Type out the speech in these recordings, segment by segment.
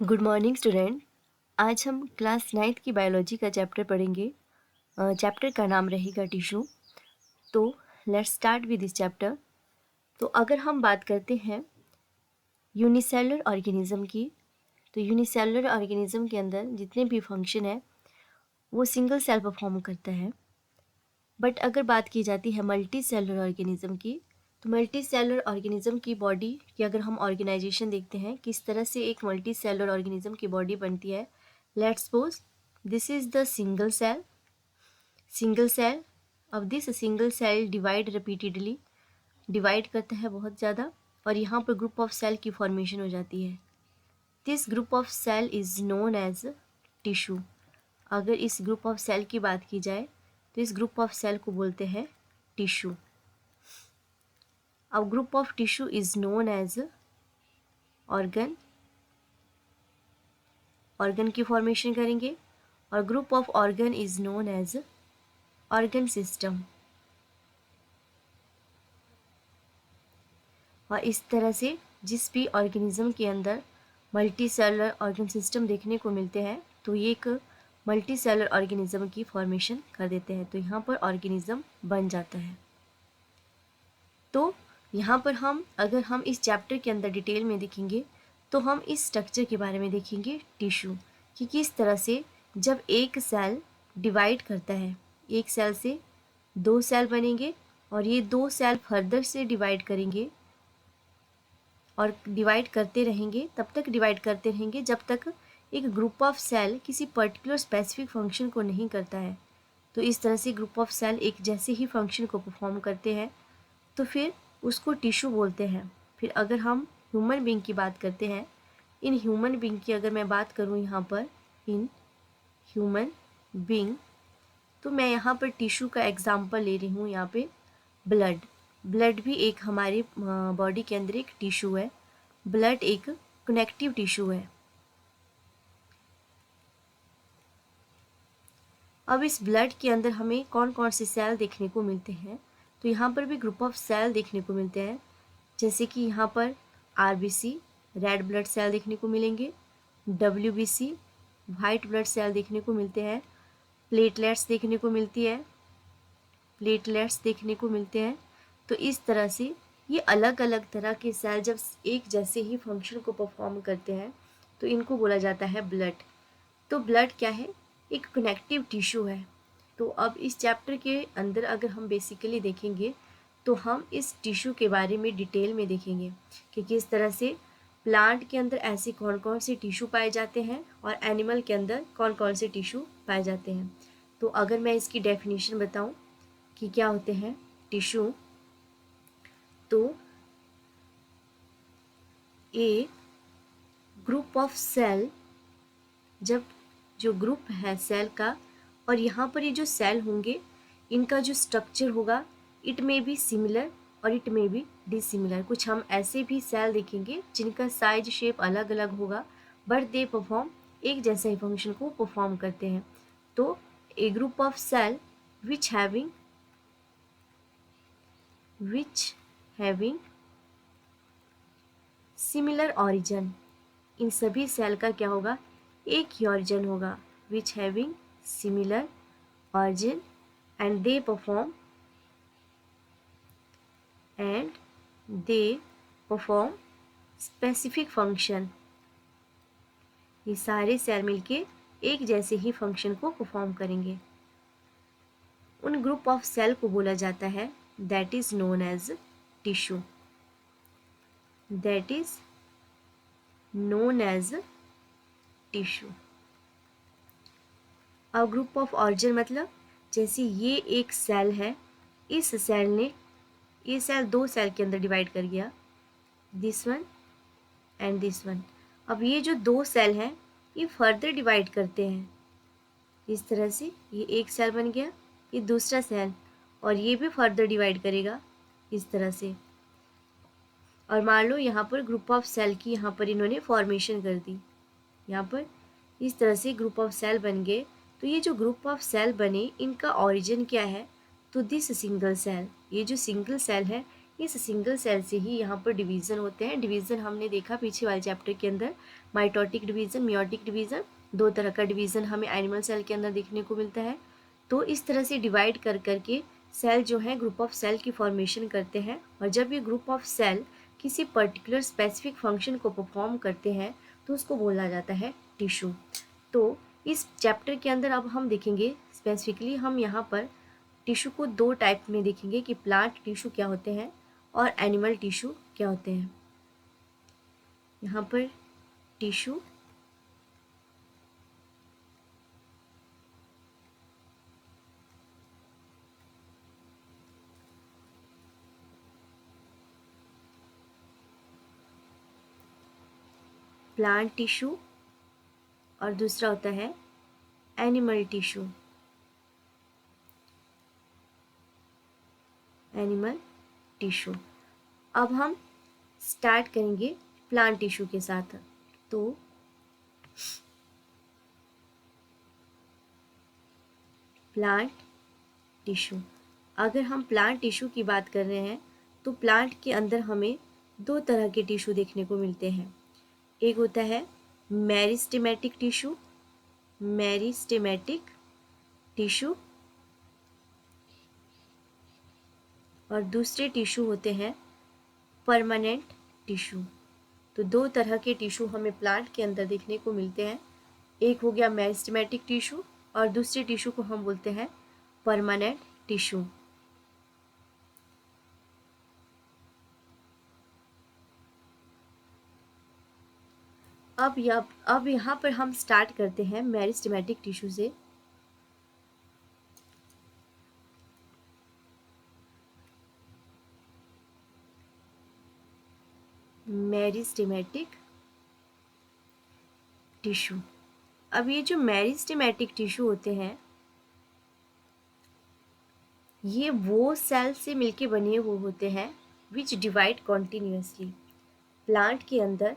Good morning student. आज हम class 9th की बायोलॉजी का चैप्टर पढ़ेंगे। चैप्टर का नाम रहेगा टिश्यू। तो let's start with this chapter. तो अगर हम बात करते हैं यूनिसेलुलर ऑर्गेनिज्म की, तो यूनिसेलुलर ऑर्गेनिज्म के अंदर जितने भी फंक्शन है वो सिंगल सेल परफॉर्म करता है। बट अगर बात की जाती है मल्टी सेलुलर ऑर्गेनिज्म की, तो मल्टी सेलुलर ऑर्गेनिज्म की बॉडी की अगर हम ऑर्गेनाइजेशन देखते हैं किस तरह से एक मल्टी सेलुलर ऑर्गेनिज्म की बॉडी बनती है। Let's suppose this is the single cell. अब this single cell divide repeatedly, divide करता है बहुत ज़्यादा, और यहाँ पर ग्रुप ऑफ सेल की फॉर्मेशन हो जाती है। This group of cell is known as tissue. अगर इस ग्रुप ऑफ सेल की बात की जाए तो इस ग्रुप ऑफ सेल को बोलते हैं टिश्यू। अब group of tissue is known as organ, organ की फॉर्मेशन करेंगे, और group of organ is known as organ system. और इस तरह से जिस भी ऑर्गेनिज्म के अंदर मल्टी सेलुलर ऑर्गन सिस्टम देखने को मिलते हैं तो ये एक मल्टी सेलुलर ऑर्गेनिज्म की फॉर्मेशन कर देते हैं। तो यहाँ पर ऑर्गेनिज्म बन जाता है। तो यहाँ पर अगर हम इस चैप्टर के अंदर डिटेल में देखेंगे तो हम इस स्ट्रक्चर के बारे में देखेंगे टिश्यू कि किस तरह से जब एक सेल डिवाइड करता है, एक सेल से दो सेल बनेंगे और ये दो सेल फर्दर से डिवाइड करेंगे और डिवाइड करते रहेंगे, तब तक डिवाइड करते रहेंगे जब तक एक ग्रुप ऑफ सेल किसी पर्टिकुलर स्पेसिफिक फंक्शन को नहीं करता है। तो इस तरह से ग्रुप ऑफ सेल एक जैसे ही फंक्शन को परफॉर्म करते हैं तो फिर उसको टिश्यू बोलते हैं। फिर अगर हम ह्यूमन बीइंग की बात करते हैं, इन ह्यूमन बीइंग की अगर मैं बात करूँ यहाँ पर इन ह्यूमन बीइंग, तो मैं यहाँ पर टिश्यू का एग्जांपल ले रही हूँ। यहाँ पे ब्लड भी एक हमारी बॉडी के अंदर एक टिश्यू है। ब्लड एक कनेक्टिव टिश्यू है। अब इस ब्लड के अंदर हमें कौन कौन से सेल देखने को मिलते हैं, तो यहाँ पर भी ग्रुप ऑफ सेल देखने को मिलते हैं। जैसे कि यहाँ पर आरबीसी रेड ब्लड सेल देखने को मिलेंगे, डब्ल्यूबीसी वाइट ब्लड सेल देखने को मिलते हैं, प्लेटलेट्स देखने को मिलते हैं। तो इस तरह से ये अलग अलग तरह के सेल जब एक जैसे ही फंक्शन को परफॉर्म करते हैं तो इनको बोला जाता है ब्लड। तो ब्लड क्या है? एक कनेक्टिव टिश्यू है। तो अब इस चैप्टर के अंदर अगर हम बेसिकली देखेंगे तो हम इस टिश्यू के बारे में डिटेल में देखेंगे कि किस तरह से प्लांट के अंदर ऐसे कौन कौन से टिश्यू पाए जाते हैं और एनिमल के अंदर कौन कौन से टिश्यू पाए जाते हैं। तो अगर मैं इसकी डेफिनेशन बताऊं कि क्या होते हैं टिश्यू, तो ए ग्रुप ऑफ सेल, जब जो ग्रुप है सेल का, और यहाँ पर ये जो सेल होंगे इनका जो स्ट्रक्चर होगा इट में बी सिमिलर और इट में बी डिसिमिलर। कुछ हम ऐसे भी सेल देखेंगे जिनका साइज शेप अलग अलग होगा बट दे परफॉर्म एक जैसा ही फंक्शन को परफॉर्म करते हैं। तो a group of cell which having similar origin, इन सभी सेल का क्या होगा? एक ही ऑरिजन होगा। Which having similar origin and they perform specific function. ये सारे सेल मिलके एक जैसे ही फंक्शन को परफॉर्म करेंगे। उन ग्रुप ऑफ सेल को बोला जाता है that is known as tissue. That is known as tissue. अब ग्रुप ऑफ ऑर्गन मतलब जैसे ये एक सेल है, इस सेल ने, ये सेल दो सेल के अंदर डिवाइड कर गया, this one and this one. अब ये जो दो सेल हैं ये फर्दर डिवाइड करते हैं। इस तरह से ये एक सेल बन गया, ये दूसरा सेल, और ये भी फर्दर डिवाइड करेगा इस तरह से। और मान लो यहाँ पर ग्रुप ऑफ सेल की यहाँ पर इन्होंने फॉर्मेशन कर दी, यहाँ पर इस तरह से ग्रुप ऑफ सेल बन गए। तो ये जो ग्रुप ऑफ सेल बने इनका ओरिजिन क्या है? तो दिस सिंगल सेल, ये जो सिंगल सेल है इस सिंगल सेल से ही यहाँ पर डिवीज़न होते हैं। डिवीज़न हमने देखा पीछे वाले चैप्टर के अंदर, माइटोटिक डिवीज़न, मियोटिक डिवीज़न, दो तरह का डिवीज़न हमें एनिमल सेल के अंदर देखने को मिलता है। तो इस तरह से डिवाइड कर करके सेल जो है ग्रुप ऑफ सेल की फॉर्मेशन करते हैं, और जब ये ग्रुप ऑफ सेल किसी पर्टिकुलर स्पेसिफिक फंक्शन को परफॉर्म करते हैं तो उसको बोला जाता है टिश्यू। तो इस चैप्टर के अंदर अब हम देखेंगे स्पेसिफिकली, हम यहाँ पर टिश्यू को दो टाइप में देखेंगे कि प्लांट टिश्यू क्या होते हैं और एनिमल टिश्यू क्या होते हैं। यहाँ पर टिश्यू प्लांट टिश्यू और दूसरा होता है एनिमल टिश्यू, एनिमल टिश्यू। अब हम स्टार्ट करेंगे प्लांट टिश्यू के साथ। तो प्लांट टिश्यू, अगर हम प्लांट टिश्यू की बात कर रहे हैं तो प्लांट के अंदर हमें दो तरह के टिश्यू देखने को मिलते हैं। एक होता है मेरिस्टेमेटिक टिश्यू, मेरिस्टेमेटिक टिश्यू, और दूसरे टिश्यू होते हैं परमानेंट टिश्यू। तो दो तरह के टिश्यू हमें प्लांट के अंदर देखने को मिलते हैं। एक हो गया मेरिस्टेमेटिक टिश्यू और दूसरे टिश्यू को हम बोलते हैं परमानेंट टिश्यू। अब यहाँ पर हम स्टार्ट करते हैं मेरिस्टेमेटिक टिश्यू से। मेरिस्टेमेटिक टिश्यू, अब ये जो मेरिस्टेमेटिक टिश्यू होते हैं ये वो सेल से मिलके बने हुए होते हैं विच डिवाइड कॉन्टिन्यूसली। प्लांट के अंदर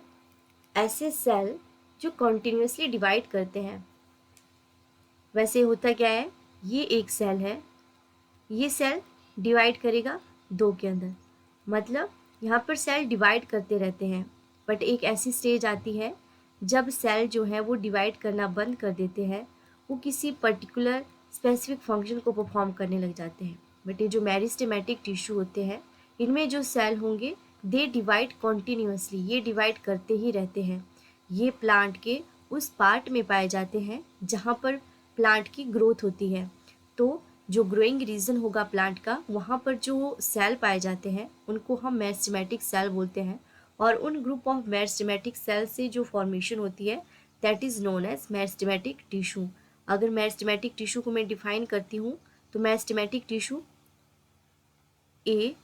ऐसे सेल जो कॉन्टिन्यूसली डिवाइड करते हैं। वैसे होता क्या है, ये एक सेल है, ये सेल डिवाइड करेगा दो के अंदर, मतलब यहाँ पर सेल डिवाइड करते रहते हैं। बट एक ऐसी स्टेज आती है जब सेल जो है वो डिवाइड करना बंद कर देते हैं, वो किसी पर्टिकुलर स्पेसिफिक फंक्शन को परफॉर्म करने लग जाते हैं। बट ये जो मेरिस्टेमेटिक टिश्यू होते हैं इनमें जो सेल होंगे दे डिवाइड कॉन्टिन्यूसली, ये डिवाइड करते ही रहते हैं। ये प्लांट के उस पार्ट में पाए जाते हैं जहाँ पर प्लांट की ग्रोथ होती है। तो जो ग्रोइंग रीजन होगा प्लांट का, वहाँ पर जो सेल पाए जाते हैं उनको हम मेरिस्टेमेटिक सेल बोलते हैं, और उन ग्रुप ऑफ मेरिस्टेमेटिक सेल से जो फॉर्मेशन होती है that is known as meristematic tissue. अगर मेरिस्टेमेटिक टिश्यू को मैं डिफाइन करती हूँ तो meristematic tissue a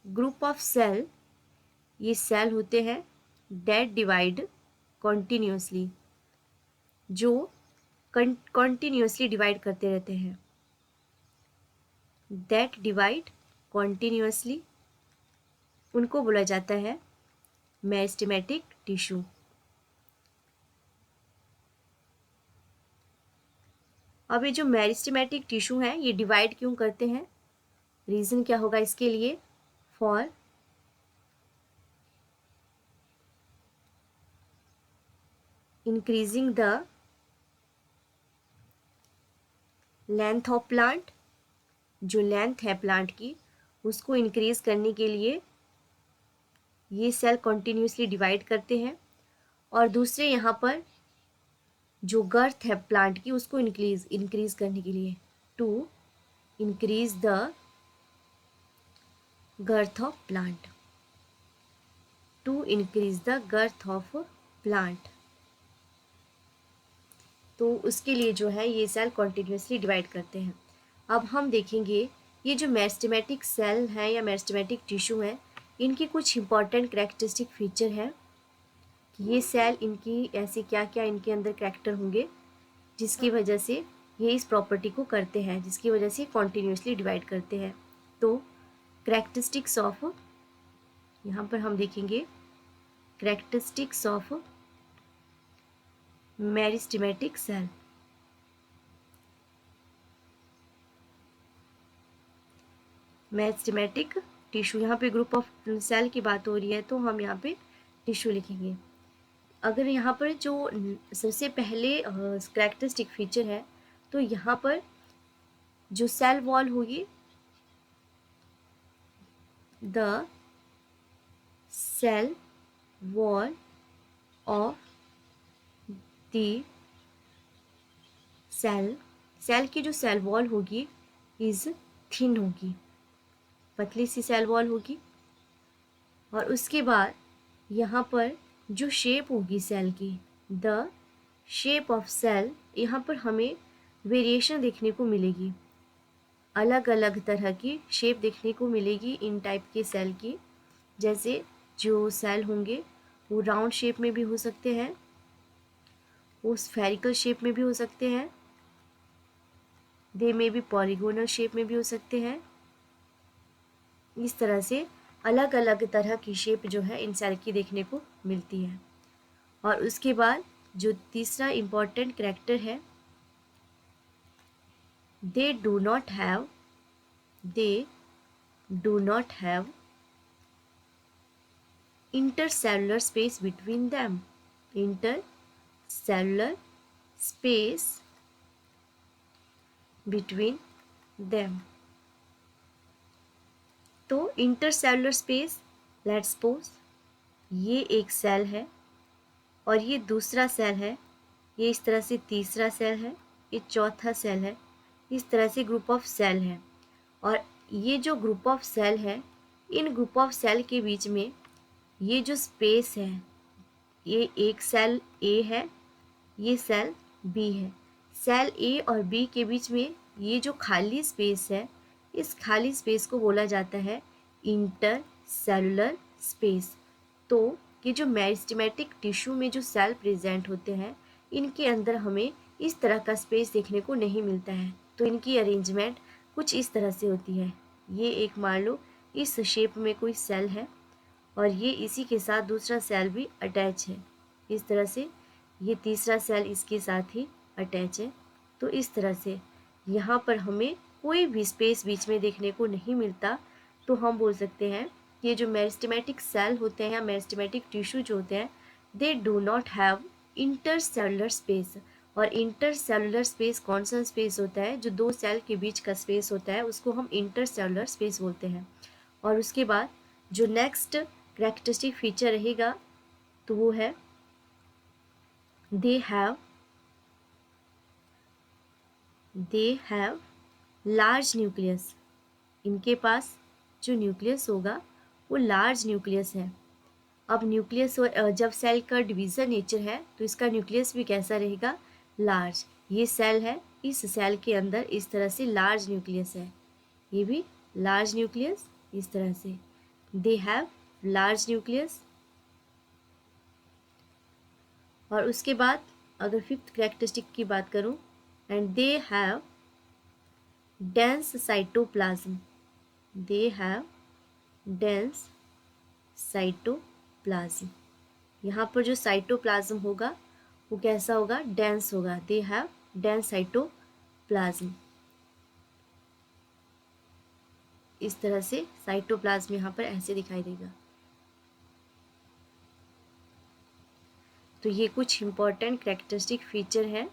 group of cell, ये सेल होते हैं दैट डिवाइड कॉन्टिन्यूसली, जो कॉन्टिन्यूसली डिवाइड करते रहते हैं, दैट डिवाइड कॉन्टिन्यूसली, उनको बोला जाता है मेरिस्टेमेटिक टिश्यू। अब ये जो मेरिस्टेमेटिक टिश्यू हैं ये डिवाइड क्यों करते हैं, रीज़न क्या होगा इसके लिए, for increasing the length of plant, जो लेंथ है प्लांट की उसको इंक्रीज करने के लिए ये सेल कॉन्टिन्यूसली डिवाइड करते हैं, और दूसरे यहाँ पर जो गर्थ है प्लांट की उसको इंक्रीज करने के लिए, to increase the girth of plant, to increase the girth of plant. तो उसके लिए जो है ये सेल कॉन्टिन्यूसली डिवाइड करते हैं। अब हम देखेंगे ये जो मेरिस्टेमेटिक सेल हैं या मेरिस्टेमेटिक टिश्यू हैं इनकी कुछ इंपॉर्टेंट कैरेक्टरिस्टिक फीचर है कि ये सेल इनकी ऐसे क्या क्या इनके अंदर कैरेक्टर होंगे जिसकी वजह से ये इस प्रॉपर्टी को करते हैं, जिसकी वजह से कॉन्टिन्यूसली डिवाइड करते हैं। तो कैरेक्टरिस्टिक्स ऑफ, यहाँ पर हम देखेंगे characteristics of meristematic cell. Meristematic tissue, यहाँ पे ग्रुप ऑफ सेल की बात हो रही है तो हम यहाँ पे टिश्यू लिखेंगे। अगर यहाँ पर जो सबसे पहले कैरेक्टरिस्टिक फीचर है तो यहाँ पर जो सेल वॉल होगी, the cell wall of the cell की जो सेल वॉल होगी इज थिन होगी, पतली सी सेल वॉल होगी। और उसके बाद यहाँ पर जो शेप होगी सेल की, द शेप ऑफ सेल, यहाँ पर हमें वेरिएशन देखने को मिलेगी, अलग अलग तरह की शेप देखने को मिलेगी इन टाइप के सेल की। जैसे जो सेल होंगे वो राउंड शेप में भी हो सकते हैं, वो स्फेरिकल शेप में भी हो सकते हैं, दे में भी पॉलीगोनल शेप में भी हो सकते हैं। इस तरह से अलग अलग तरह की शेप जो है इन सेल की देखने को मिलती है। और उसके बाद जो तीसरा इम्पॉर्टेंट कैरेक्टर है, दे do not have intercellular space between them, intercellular space between them। तो इंटरसेलुलर स्पेस, लेट्स सपोज ये एक सेल है और ये दूसरा सेल है, ये इस तरह से तीसरा सेल है, ये चौथा सेल है, इस तरह से ग्रुप ऑफ सेल है। और ये जो ग्रुप ऑफ सेल है, इन ग्रुप ऑफ सेल के बीच में ये जो स्पेस है, ये एक सेल ए है, ये सेल बी है। सेल ए और बी के बीच में ये जो खाली स्पेस है, इस खाली स्पेस को बोला जाता है इंटरसेलुलर स्पेस। तो ये जो मेरिस्टेमेटिक टिश्यू में जो सेल प्रेजेंट होते हैं, इनके अंदर हमें इस तरह का स्पेस देखने को नहीं मिलता है। तो इनकी अरेंजमेंट कुछ इस तरह से होती है। ये एक मान लो इस शेप में कोई सेल है और ये इसी के साथ दूसरा सेल भी अटैच है, इस तरह से ये तीसरा सेल इसके साथ ही अटैच है। तो इस तरह से यहाँ पर हमें कोई भी स्पेस बीच में देखने को नहीं मिलता। तो हम बोल सकते हैं कि ये जो मेरिस्टेमेटिक सेल होते हैं या मेरिस्टेमेटिक टिश्यू जो होते हैं, दे do not have intercellular space. और इंटरसेलुलर स्पेस कौन सा स्पेस होता है? जो दो सेल के बीच का स्पेस होता है उसको हम इंटरसेलुलर स्पेस बोलते हैं। और उसके बाद जो नेक्स्ट कैरेक्टरिस्टिक फीचर रहेगा तो वो है दे हैव लार्ज न्यूक्लियस। इनके पास जो न्यूक्लियस होगा वो लार्ज न्यूक्लियस है। अब न्यूक्लियस जब सेल का डिवीज़न नेचर है तो इसका न्यूक्लियस भी कैसा रहेगा? लार्ज। ये सेल है, इस सेल के अंदर इस तरह से लार्ज न्यूक्लियस है, ये भी लार्ज न्यूक्लियस इस तरह से। They have large nucleus. और उसके बाद अगर फिफ्थ कैरेक्टरिस्टिक की बात करूं, and they have dense cytoplasm. They have dense cytoplasm. यहाँ पर जो साइटोप्लाज्म होगा वो कैसा होगा? डेंस होगा। They have dense cytoplasm. इस तरह से साइटोप्लाज्म यहाँ पर ऐसे दिखाई देगा। तो ये कुछ इंपॉर्टेंट कैरेक्टरिस्टिक फीचर है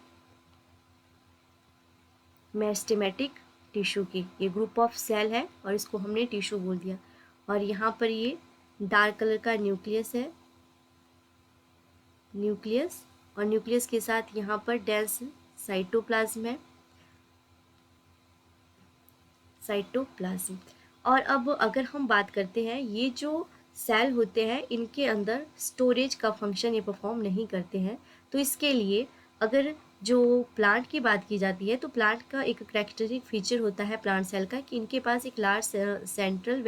मेरिस्टेमेटिक टिश्यू की। ये ग्रुप ऑफ सेल है और इसको हमने टिश्यू बोल दिया। और यहाँ पर ये डार्क कलर का न्यूक्लियस है, न्यूक्लियस, और न्यूक्लियस के साथ यहाँ पर डेंस साइटोप्लाज्म है, साइटोप्लाज्म। और अब अगर हम बात करते हैं, ये जो सेल होते हैं इनके अंदर स्टोरेज का फंक्शन ये परफॉर्म नहीं करते हैं। तो इसके लिए अगर जो प्लांट की बात की जाती है तो प्लांट का एक कैरेक्टरिस्टिक फीचर होता है प्लांट सेल का कि इनके पास एक लार्ज सेंट्रल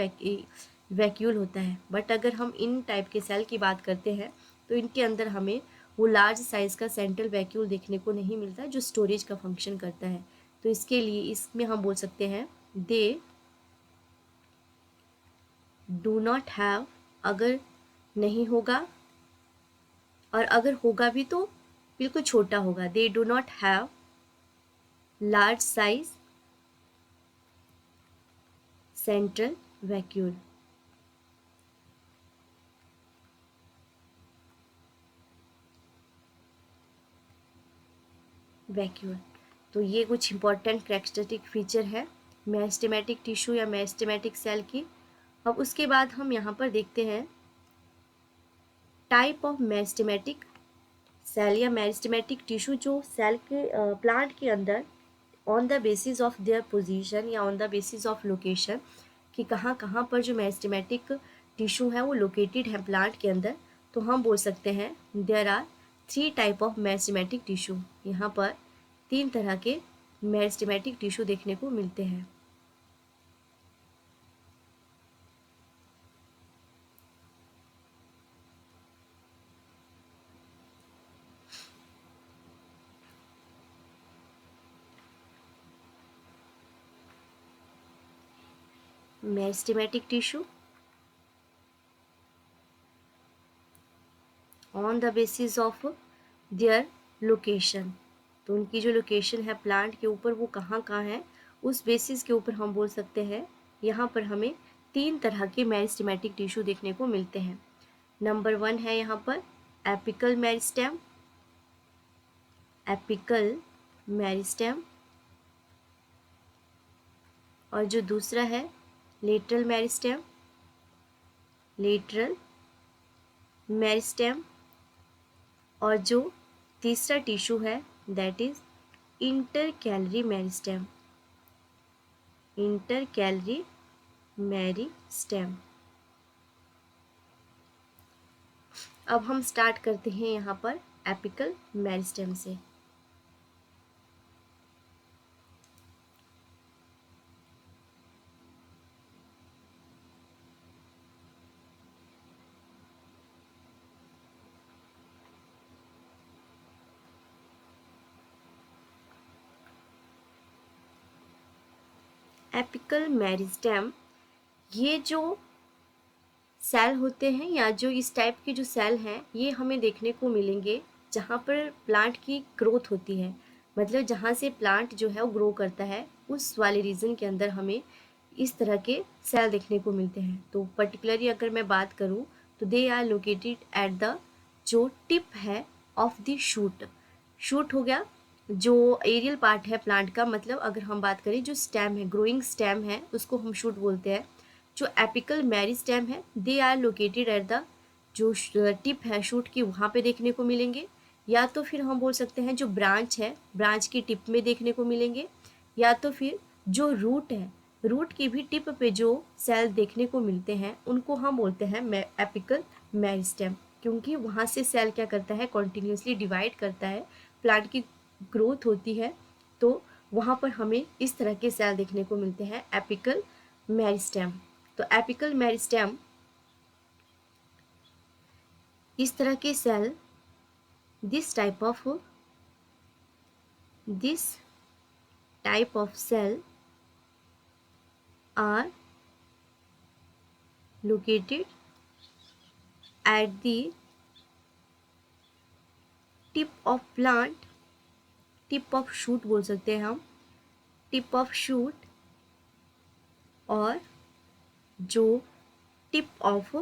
वैक्यूल होता है। बट अगर हम इन टाइप के सेल की बात करते हैं तो इनके अंदर हमें वो लार्ज साइज़ का सेंट्रल वैक्यूल देखने को नहीं मिलता जो स्टोरेज का फंक्शन करता है। तो इसके लिए इसमें हम बोल सकते हैं दे डू नॉट हैव, अगर नहीं होगा, और अगर होगा भी तो बिल्कुल छोटा होगा। They do not have large size central vacuole. Vacuole. तो ये कुछ इंपॉर्टेंट कैरेक्टरिस्टिक फीचर है मेरिस्टेमेटिक टिश्यू या मेरिस्टेमेटिक सेल की। अब उसके बाद हम यहाँ पर देखते हैं टाइप ऑफ मेरिस्टेमेटिक सेल या मेरिस्टेमेटिक टिश्यू जो सेल के प्लांट के अंदर on the basis of their position या on the basis of location कि कहाँ कहाँ पर जो मेरिस्टेमेटिक टिश्यू है वो लोकेटेड है प्लांट के अंदर, तो हम बोल सकते हैं there are 3 type of meristematic tissue. यहाँ पर 3 तरह के मेरिस्टेमेटिक टिश्यू देखने को मिलते हैं। Meristematic tissue on the basis of their location, तो उनकी जो लोकेशन है प्लांट के ऊपर वो कहाँ कहाँ है उस बेसिस के ऊपर हम बोल सकते हैं यहाँ पर हमें 3 तरह के मेरिस्टेमेटिक टिश्यू देखने को मिलते हैं। नंबर 1 है यहाँ पर एपिकल मेरिस्टेम, एपिकल मेरिस्टेम, और जो दूसरा है लेटरल मेरिस्टेम, लेटरल मेरिस्टेम, और जो तीसरा टिश्यू है that is intercalary meristem, intercalary meristem. अब हम स्टार्ट करते हैं यहाँ पर एपिकल मेरिस्टेम से। एपिकल मेरिस्टेम, ये जो सेल होते हैं या जो इस टाइप के जो सेल हैं ये हमें देखने को मिलेंगे जहाँ पर प्लांट की ग्रोथ होती है, मतलब जहाँ से प्लांट जो है वो ग्रो करता है उस वाले रीजन के अंदर हमें इस तरह के सेल देखने को मिलते हैं। तो पर्टिकुलरली अगर मैं बात करूँ तो they are located at the जो टिप है ऑफ द शूट, शूट हो गया जो एरियल पार्ट है प्लांट का, मतलब अगर हम बात करें जो स्टेम है, ग्रोइंग स्टेम है उसको हम शूट बोलते हैं। जो एपिकल मेरिस्टेम है they are located at the जो टिप है शूट की वहाँ पे देखने को मिलेंगे, या तो फिर हम बोल सकते हैं जो ब्रांच है ब्रांच की टिप में देखने को मिलेंगे, या तो फिर जो रूट है रूट की भी टिप पे जो सेल देखने को मिलते हैं उनको हम बोलते हैं एपिकल मेरिस्टेम, क्योंकि वहाँ से सेल क्या करता है कॉन्टिन्यूसली डिवाइड करता है, प्लांट की ग्रोथ होती है, तो वहाँ पर हमें इस तरह के सेल देखने को मिलते हैं एपिकल मेरिस्टेम। तो एपिकल मेरिस्टेम इस तरह के cell this type of cell are located at the tip of plant, tip of shoot बोल सकते हैं हम, tip of shoot, और जो tip of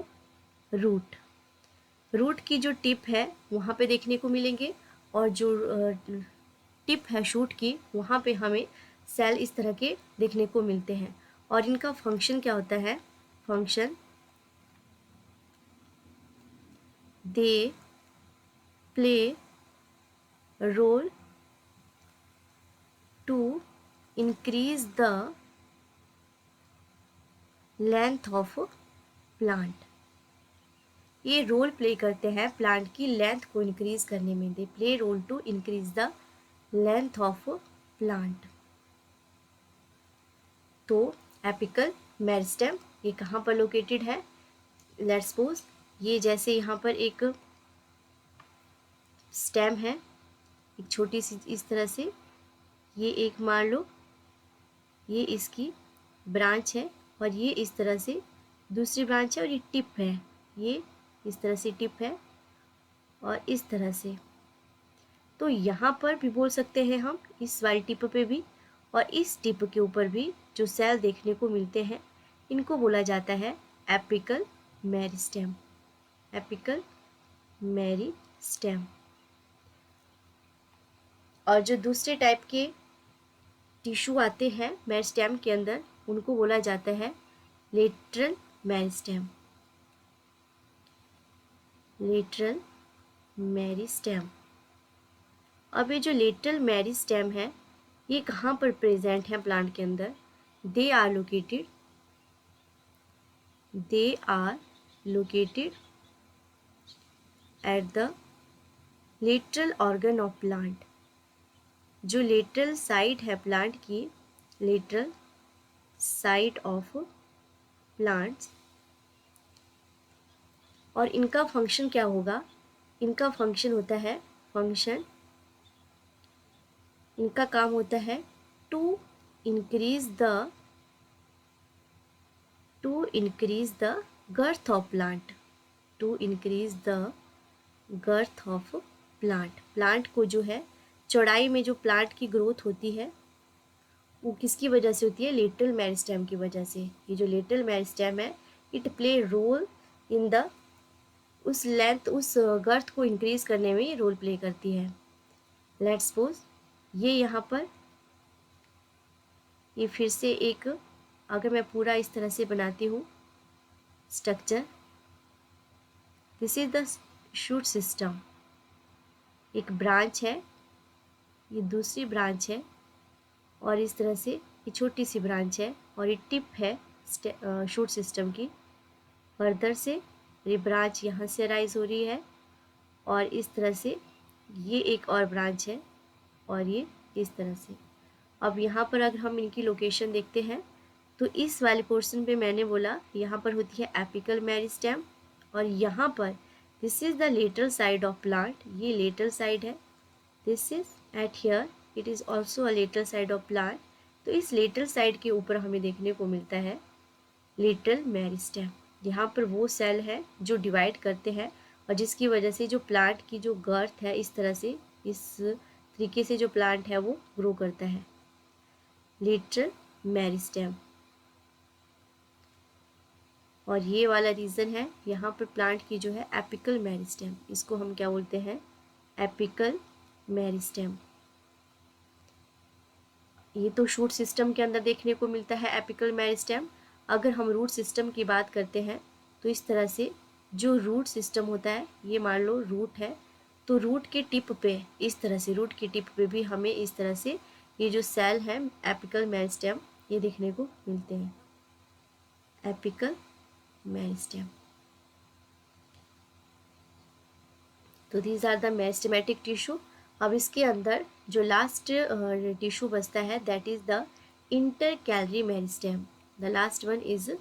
root, रूट की जो टिप है वहाँ पे देखने को मिलेंगे, और जो टिप है शूट की वहाँ पे हमें सेल इस तरह के देखने को मिलते हैं। और इनका फंक्शन क्या होता है, function they play role to increase the length of plant, ये रोल प्ले करते हैं प्लांट की लेंथ को इंक्रीज करने में, they play role to increase the length of plant. तो एपिकल मेरिस्टेम ये कहाँ पर लोकेटेड है, लेट्स सपोज ये जैसे यहाँ पर एक स्टेम है एक छोटी सी इस तरह से, ये एक मान लो ये इसकी ब्रांच है और ये इस तरह से दूसरी ब्रांच है, और ये टिप है, ये इस तरह से टिप है और इस तरह से। तो यहाँ पर भी बोल सकते हैं हम इस वाली टिप पे भी और इस टिप के ऊपर भी जो सेल देखने को मिलते हैं इनको बोला जाता है एपिकल मेरिस्टेम, एपिकल मेरिस्टेम। और जो दूसरे टाइप के टिश्यू आते हैं मेरिस्टेम के अंदर, उनको बोला जाता है लेटरल मेरिस्टेम। Lateral meristem. अब ये जो लेटरल मेरिस्टेम है, ये कहाँ पर प्रेजेंट है प्लांट के अंदर? They are located at the lateral organ of plant. जो लेटरल साइड है प्लांट की, लेटरल साइड ऑफ प्लांट्स, और इनका फंक्शन क्या होगा? इनका फंक्शन होता है, इनका काम होता है to increase the girth of plant. To increase the girth of plant. Plant को जो है चौड़ाई में जो प्लांट की ग्रोथ होती है वो किसकी वजह से होती है? लेटरल मेरिस्टेम की वजह से। ये जो लेटरल मेरिस्टेम है, it play role in the उस लेंथ, उस गर्थ को इंक्रीज करने में रोल प्ले करती है। लेट्स सपोज ये यहाँ पर, ये फिर से एक, अगर मैं पूरा इस तरह से बनाती हूँ structure, this is the shoot system. एक ब्रांच है, ये दूसरी ब्रांच है, और इस तरह से ये छोटी सी ब्रांच है, और ये टिप है शूट सिस्टम की। फर्दर से ये ब्रांच यहाँ से अराइज हो रही है, और इस तरह से ये एक और ब्रांच है, और ये इस तरह से। अब यहाँ पर अगर हम इनकी लोकेशन देखते हैं, तो इस वाले पोर्शन पे मैंने बोला यहाँ पर होती है एपिकल मेरिस्टेम, और यहाँ पर this is the lateral side of plant. ये लेटरल साइड है, this is eight here, it is also a lateral side of plant. तो इस लेटरल साइड के ऊपर हमें देखने को मिलता है लेटरल मेरिस्टेम। यहाँ पर वो सेल है जो डिवाइड करते हैं, और जिसकी वजह से जो प्लांट की जो गर्थ है, इस तरह से, इस तरीके से जो प्लांट है वो ग्रो करता है, लेटरल मेरिस्टेम। और ये वाला रीज़न है यहाँ पर प्लांट की जो है एपिकल मेरिस्टेम, इसको हम क्या बोलते हैं? Apical meristem. ये तो शूट सिस्टम के अंदर देखने को मिलता है एपिकल मेरिस्टेम। अगर हम रूट सिस्टम की बात करते हैं, तो इस तरह से जो रूट सिस्टम होता है, ये मान लो रूट है, तो रूट के टिप पे, इस तरह से रूट के टिप पे भी हमें इस तरह से ये जो सेल है एपिकल मेरिस्टेम, ये देखने को मिलते हैं, एपिकल मेरिस्टेम। तो these are the meristematic tissue. अब इसके अंदर जो लास्ट टिश्यू बचता है, that is the intercalary meristem. The last one is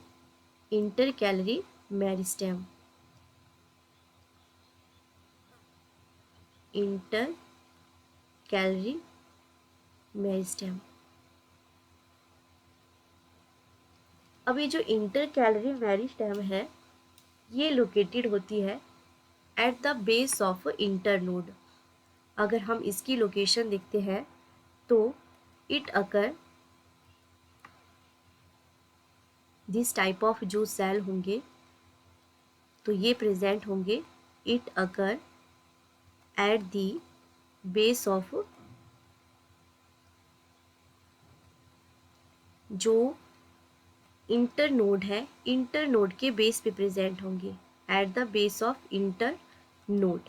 intercalary meristem. Intercalary meristem. अब ये जो इंटरकैलरी मेरिस्टेम है, ये लोकेटेड होती है at the base of internode. अगर हम इसकी लोकेशन देखते हैं, तो it occur, this type of जो सेल होंगे, तो ये प्रेजेंट होंगे, it occur at the base of, जो इंटरनोड है, इंटरनोड के बेस पे प्रेजेंट होंगे, at the base of internode.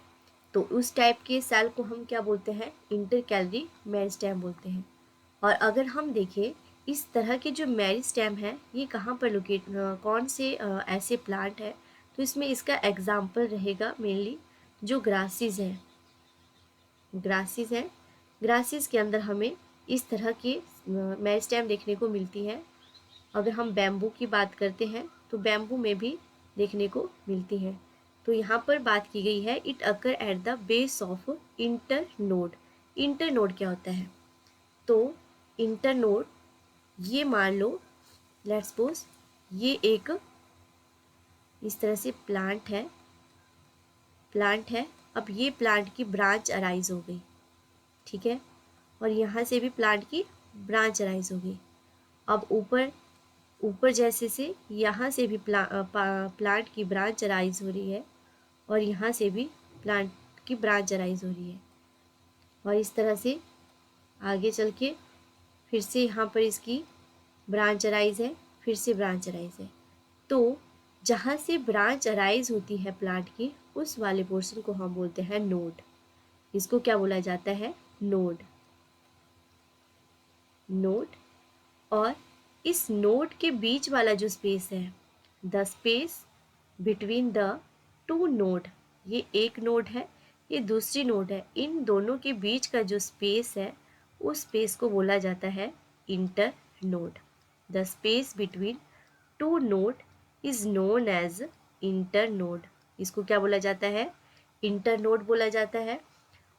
तो उस टाइप के सेल को हम क्या बोलते हैं? इंटरकैलरी मेरिस्टेम बोलते हैं। और अगर हम देखें इस तरह के जो मेरिस्टेम है, ये कहाँ पर लोकेट, कौन से ऐसे प्लांट है, तो इसमें इसका एग्जाम्पल रहेगा मेनली जो ग्रासेस है। ग्रासेस है, ग्रासेस के अंदर हमें इस तरह के मेरिस्टेम देखने को मिलती है। अगर हम बैम्बू की बात करते हैं, तो बैम्बू में भी देखने को मिलती है। तो यहाँ पर बात की गई है it occur at the base of internode. Internode क्या होता है? तो इंटरनोड, ये मान लो, लेट्स सपोज ये एक इस तरह से प्लांट है, अब ये प्लांट की ब्रांच अराइज हो गई, ठीक है, और यहाँ से भी प्लांट की ब्रांच अराइज हो गई। अब ऊपर जैसे से यहाँ से भी प्लांट की ब्रांच अराइज हो रही है, और यहाँ से भी प्लांट की ब्रांच अराइज हो रही है, और इस तरह से आगे चल के फिर से यहाँ पर इसकी ब्रांच अराइज है, फिर से ब्रांच अराइज है। तो जहाँ से ब्रांच अराइज होती है प्लांट की, उस वाले पोर्शन को हम बोलते हैं नोड। इसको क्या बोला जाता है? नोड। नोड। और इस नोड के बीच वाला जो स्पेस है, the space between the two node, ये एक नोड है, ये दूसरी नोड है, इन दोनों के बीच का जो स्पेस है उस स्पेस को बोला जाता है internode. The space between two node is known as internode. इसको क्या बोला जाता है? इंटर नोड बोला जाता है।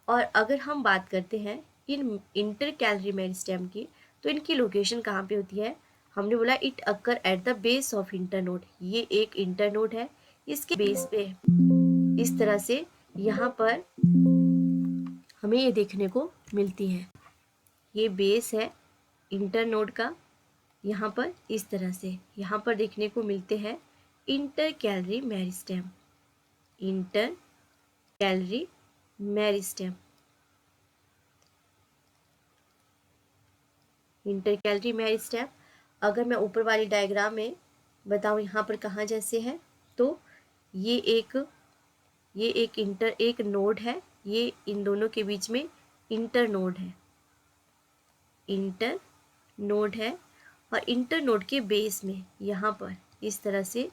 और अगर हम बात करते हैं इन इंटर कैलरी मेरिस्टेम की, तो इनकी लोकेशन कहाँ पे होती है? हमने बोला it occur at the base of inter node. ये एक इंटर नोड है, इसके बेस पे इस तरह से यहाँ पर हमें ये देखने को मिलती है। ये बेस है इंटर नोड का, यहाँ पर इस तरह से यहाँ पर देखने को मिलते हैं inter calorie meristem. Intercalary meristem, intercalary meristem. अगर मैं ऊपर वाली डायग्राम में बताऊँ यहाँ पर कहाँ जैसे है, तो ये एक नोड है, ये इन दोनों के बीच में इंटर नोड है, इंटर नोड है। और इंटर नोड के बेस में यहाँ पर इस तरह से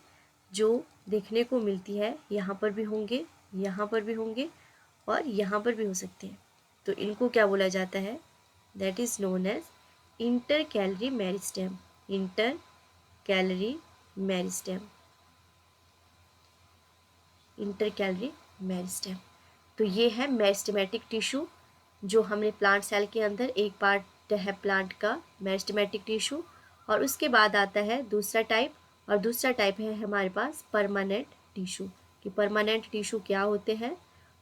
जो देखने को मिलती है, यहाँ पर भी होंगे, यहाँ पर भी होंगे और यहाँ पर भी हो सकते हैं। तो इनको क्या बोला जाता है? That is known as intercalary meristem. Intercalary meristem, intercalary meristem. तो ये है मेरिस्टेमेटिक टिश्यू, जो हमने प्लांट सेल के अंदर एक पार्ट है प्लांट का मेरिस्टेमेटिक टिश्यू। और उसके बाद आता है दूसरा टाइप, और दूसरा टाइप है हमारे पास परमानेंट टिश्यू। कि परमानेंट टिश्यू क्या होते हैं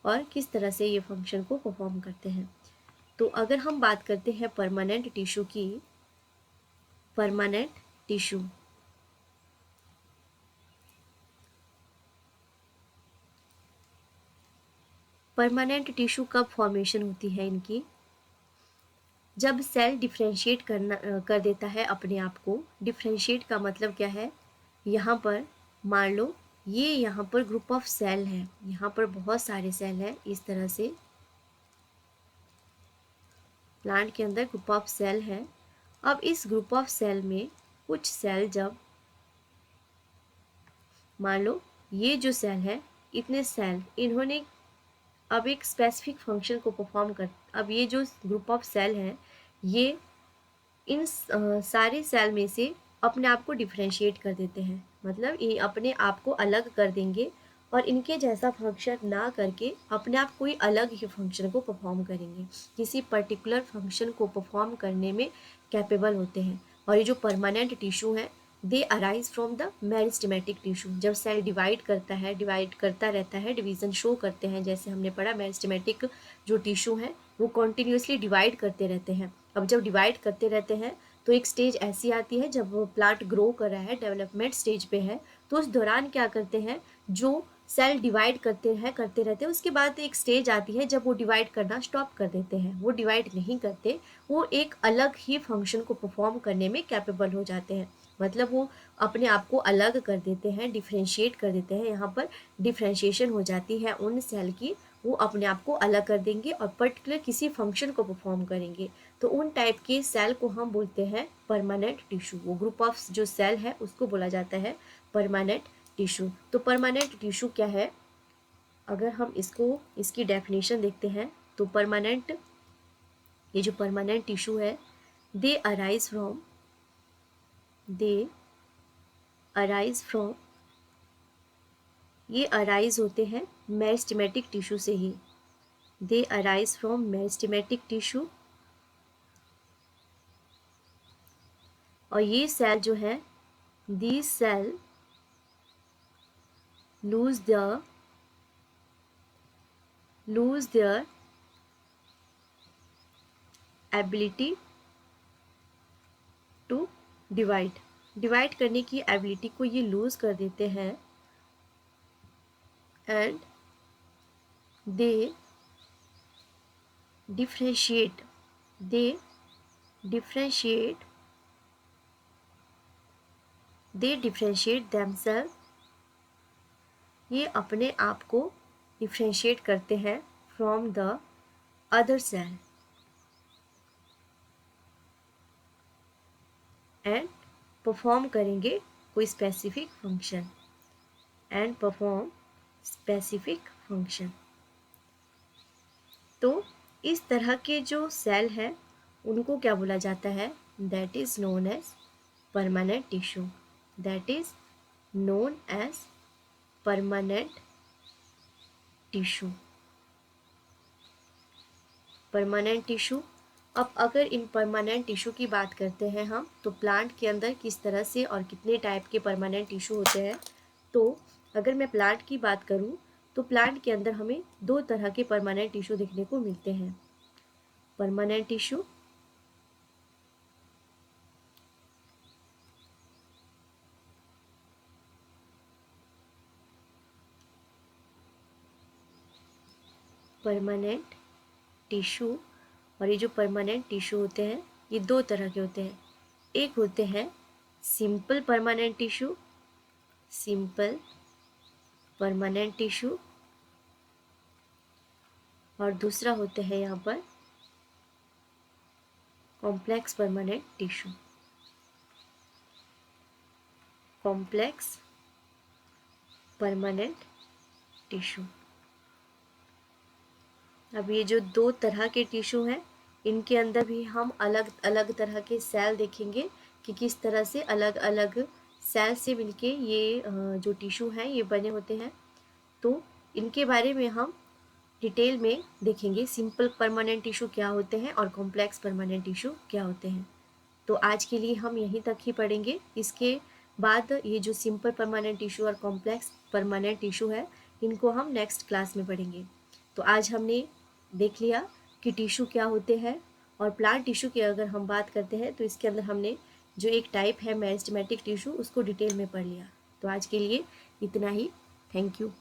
और किस तरह से ये फंक्शन को परफॉर्म करते हैं। तो अगर हम बात करते हैं परमानेंट टिश्यू की, परमानेंट टिश्यू परमानेंट टिश्यू कब फॉर्मेशन होती है इनकी? जब सेल डिफ्रेंशिएट कर देता है अपने आप को। डिफ्रेंशिएट का मतलब क्या है? यहाँ पर मान लो ये यहाँ पर ग्रुप ऑफ सेल है, यहाँ पर बहुत सारे सेल हैं, इस तरह से प्लांट के अंदर ग्रुप ऑफ सेल है। अब इस ग्रुप ऑफ सेल में कुछ सेल, जब मान लो ये जो सेल है, इतने सेल इन्होंने अब एक स्पेसिफिक फंक्शन को परफॉर्म कर, अब ये जो ग्रुप ऑफ सेल है, ये इन सारे सेल में से अपने आप को डिफ्रेंशिएट कर देते हैं। मतलब ये अपने आप को अलग कर देंगे और इनके जैसा फंक्शन ना करके अपने आप कोई अलग ही फंक्शन को परफॉर्म करेंगे, किसी पर्टिकुलर फंक्शन को परफॉर्म करने में कैपेबल होते हैं। और ये जो परमानेंट टिश्यू है, they arise from the meristematic tissue. जब सेल डिवाइड करता है, डिवाइड करता रहता है, डिवीजन शो करते हैं, जैसे हमने पढ़ा मेरिस्टेमेटिक जो टिश्यू है वो कॉन्टिन्यूसली डिवाइड करते रहते हैं। अब जब डिवाइड करते रहते हैं तो एक स्टेज ऐसी आती है जब वो प्लांट ग्रो कर रहा है, डेवलपमेंट स्टेज पे है, तो उस दौरान क्या करते हैं, जो सेल डिवाइड करते रहते हैं, उसके बाद एक स्टेज आती है जब वो डिवाइड करना स्टॉप कर देते हैं। वो डिवाइड नहीं करते, वो एक अलग ही फंक्शन को परफॉर्म करने में कैपेबल हो जाते हैं। मतलब वो अपने आप को अलग कर देते हैं, डिफ्रेंशिएट कर देते हैं। यहाँ पर डिफ्रेंशिएशन हो जाती है उन सेल की, वो अपने आप को अलग कर देंगे और पर्टिकुलर किसी फंक्शन को परफॉर्म करेंगे। तो उन टाइप के सेल को हम बोलते हैं परमानेंट टिश्यू। वो ग्रुप ऑफ जो सेल है उसको बोला जाता है परमानेंट टिश्यू। तो परमानेंट टिश्यू क्या है? अगर हम इसकी डेफिनेशन देखते हैं, तो परमानेंट, ये जो परमानेंट टिश्यू है, दे अराइज फ्रॉम ये अराइज होते हैं मेरिस्टेमेटिक टिश्यू से ही। They arise from meristematic tissue. और ये सेल जो है, these cell lose their ability to divide करने की एबिलिटी को ये लूज कर देते हैं। And they differentiate they differentiate themselves, ये अपने आप को डिफ्रेंशिएट करते हैं from the other cell and perform करेंगे कोई specific function and perform specific function. तो इस तरह के जो सेल है उनको क्या बोला जाता है? That is known as permanent tissue. That is known as permanent tissue. Permanent tissue. अब अगर इन परमानेंट टिश्यू की बात करते हैं हम, तो प्लांट के अंदर किस तरह से और कितने टाइप के परमानेंट टिश्यू होते हैं। तो अगर मैं प्लांट की बात करूं तो प्लांट के अंदर हमें दो तरह के परमानेंट टिश्यू देखने को मिलते हैं। परमानेंट टिश्यू परमानेंट टिश्यू और ये जो परमानेंट टिश्यू होते हैं ये दो तरह के होते हैं। एक होते हैं simple permanent tissue, simple permanent tissue, और दूसरा होता है यहाँ पर complex permanent tissue. Complex permanent tissue. अब ये जो दो तरह के टिश्यू हैं इनके अंदर भी हम अलग अलग तरह के सेल देखेंगे कि किस तरह से अलग अलग सेल से मिलके ये जो टिश्यू हैं ये बने होते हैं। तो इनके बारे में हम डिटेल में देखेंगे, सिंपल परमानेंट टिश्यू क्या होते हैं और कॉम्प्लेक्स परमानेंट टिश्यू क्या होते हैं। तो आज के लिए हम यहीं तक ही पढ़ेंगे। इसके बाद ये जो सिंपल परमानेंट टिश्यू और कॉम्प्लेक्स परमानेंट टिश्यू है इनको हम नेक्स्ट क्लास में पढ़ेंगे। तो आज हमने देख लिया कि टिश्यू क्या होते हैं, और प्लांट टिश्यू की अगर हम बात करते हैं तो इसके अंदर हमने जो एक टाइप है मेरिस्टेमेटिक टिश्यू उसको डिटेल में पढ़ लिया। तो आज के लिए इतना ही। Thank you.